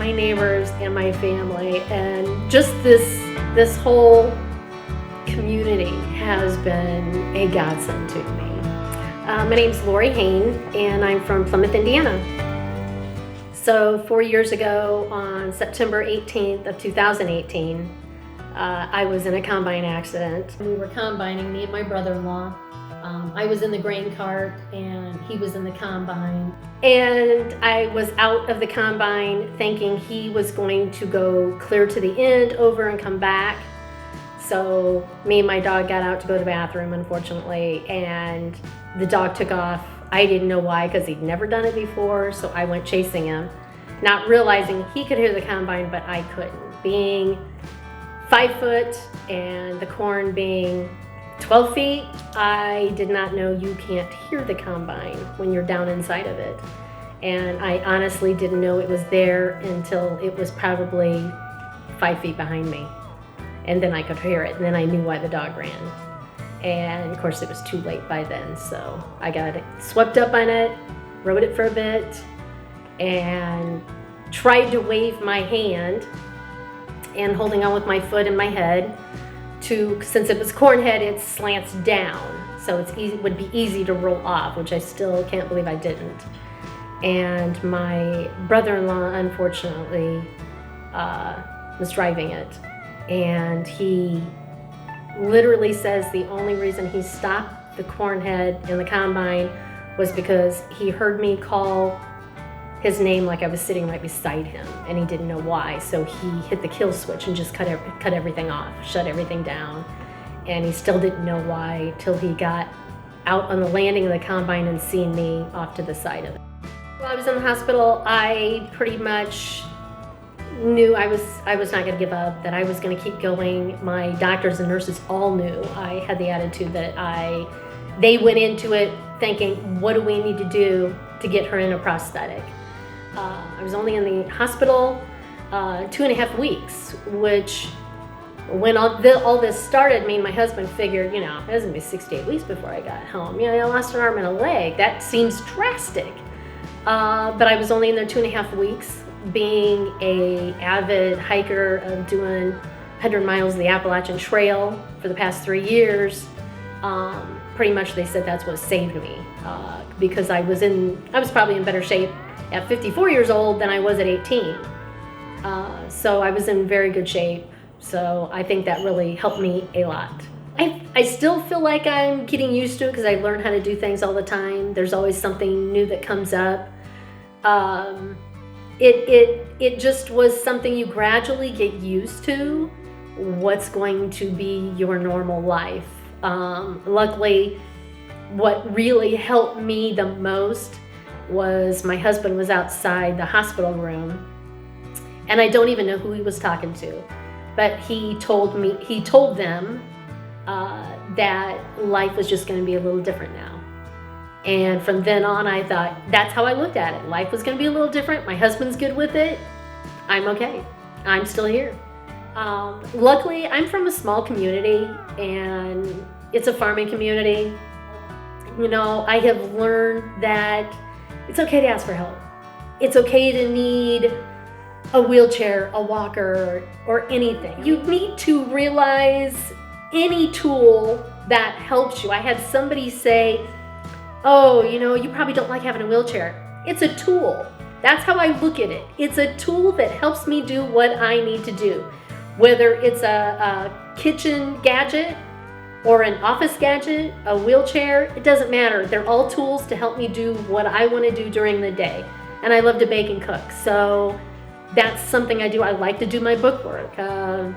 my neighbors and my family, and just this whole community has been a godsend to me. My name's Laurie Hayn, and I'm from Plymouth, Indiana. So 4 years ago, on September 18th of 2018, I was in a combine accident. We were combining, me and my brother-in-law. I was in the grain cart and he was in the combine. And I was out of the combine thinking he was going to go clear to the end, over and come back. So me and my dog got out to go to the bathroom, unfortunately, and the dog took off. I didn't know why, because he'd never done it before, so I went chasing him, not realizing he could hear the combine, but I couldn't. Being 5 foot and the corn being 12 feet, I did not know you can't hear the combine when you're down inside of it. And I honestly didn't know it was there until it was probably 5 feet behind me. And then I could hear it, and then I knew why the dog ran. And of course it was too late by then, so I got swept up on it, rode it for a bit, and tried to wave my hand and holding on with my foot and my head to, since it was corn head, it slants down, so it's easy, would be easy to roll off, which I still can't believe I didn't. And my brother-in-law, unfortunately, was driving it, and he literally says the only reason he stopped the corn head in the combine was because he heard me call his name like I was sitting right beside him, and he didn't know why, so he hit the kill switch and just cut everything off, shut everything down, and he still didn't know why till he got out on the landing of the combine and seen me off to the side of it. While I was in the hospital, I pretty much knew I was not going to give up, that I was going to keep going. My doctors and nurses all knew. I had the attitude that they went into it thinking, what do we need to do to get her in a prosthetic? I was only in the hospital 2.5 weeks, which when all this started, me and my husband figured, it was going to be 6 to 8 weeks before I got home. I lost an arm and a leg. That seems drastic. But I was only in there 2.5 weeks. Being a avid hiker of doing 100 miles of the Appalachian Trail for the past 3 years, pretty much they said that's what saved me, because I was probably in better shape at 54 years old than I was at 18. So I was in very good shape. So I think that really helped me a lot. I still feel like I'm getting used to it because I learn how to do things all the time. There's always something new that comes up. It just was something you gradually get used to, what's going to be your normal life. Luckily, what really helped me the most was my husband was outside the hospital room, and I don't even know who he was talking to, but he told them that life was just going to be a little different now. And from then on, I thought, that's how I looked at it. Life was going to be a little different. My husband's good with it. I'm okay. I'm still here. Luckily, I'm from a small community, and it's a farming community. I have learned that it's okay to ask for help. It's okay to need a wheelchair, a walker, or anything. You need to realize any tool that helps you. I had somebody say, oh, you probably don't like having a wheelchair. It's a tool. That's how I look at it. It's a tool that helps me do what I need to do. Whether it's a kitchen gadget or an office gadget, a wheelchair, it doesn't matter. They're all tools to help me do what I want to do during the day. And I love to bake and cook, so that's something I do. I like to do my book work. I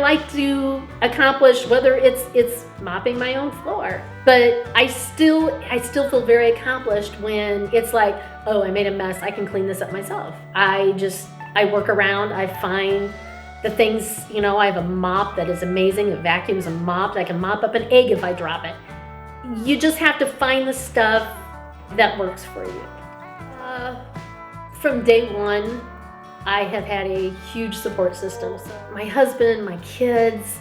like to accomplish, whether it's mopping my own floor, but I still feel very accomplished when it's like, oh, I made a mess, I can clean this up myself. I work around, I find the things, I have a mop that is amazing, it vacuums and mops, I can mop up an egg if I drop it. You just have to find the stuff that works for you. From day one, I have had a huge support system. So my husband, my kids,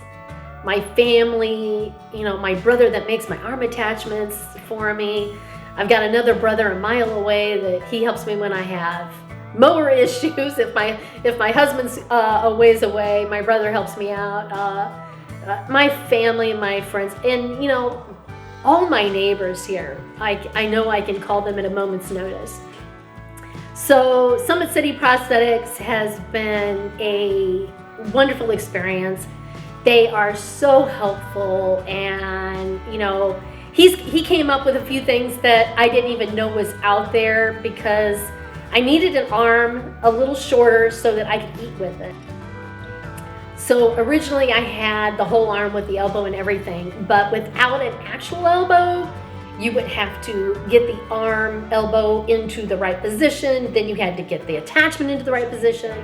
my family, my brother that makes my arm attachments for me. I've got another brother a mile away that he helps me when I have mower issues. If my husband's a ways away, my brother helps me out. My family and my friends, and all my neighbors here, I know I can call them at a moment's notice. So Summit City Prosthetics has been a wonderful experience. They are so helpful, and he came up with a few things that I didn't even know was out there, because I needed an arm a little shorter so that I could eat with it. So originally I had the whole arm with the elbow and everything, but without an actual elbow, you would have to get the arm, elbow into the right position, then you had to get the attachment into the right position.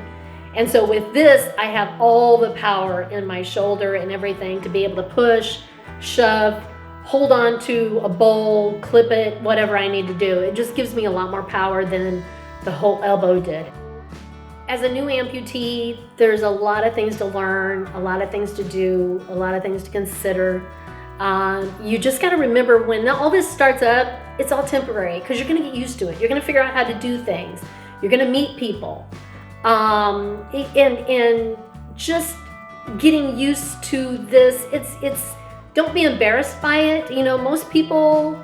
And so with this, I have all the power in my shoulder and everything to be able to push, shove, hold on to a bowl, clip it, whatever I need to do. It just gives me a lot more power than the whole elbow did. As a new amputee, there's a lot of things to learn, a lot of things to do, a lot of things to consider. You just got to remember, when all this starts up, it's all temporary, because you're going to get used to it. You're going to figure out how to do things. You're going to meet people. And just getting used to this, it's don't be embarrassed by it. Most people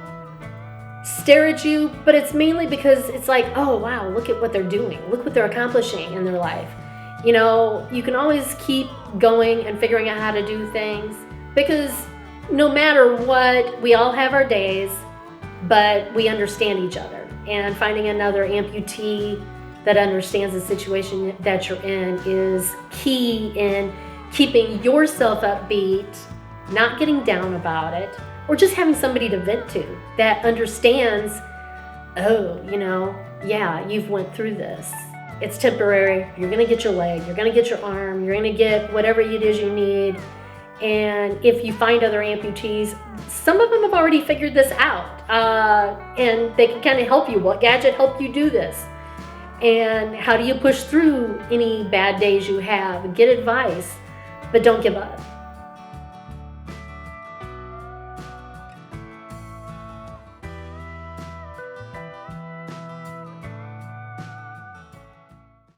stare at you, but it's mainly because it's like, oh wow, look at what they're doing, look what they're accomplishing in their life. You can always keep going and figuring out how to do things, because no matter what, we all have our days, but we understand each other. And finding another amputee that understands the situation that you're in is key in keeping yourself upbeat, not getting down about it, or just having somebody to vent to that understands, oh, yeah, you've went through this. It's temporary. You're gonna get your leg, you're gonna get your arm, you're gonna get whatever it is you need. And if you find other amputees, some of them have already figured this out, and they can kind of help you. What gadget helped you do this? And how do you push through any bad days you have? Get advice, but don't give up.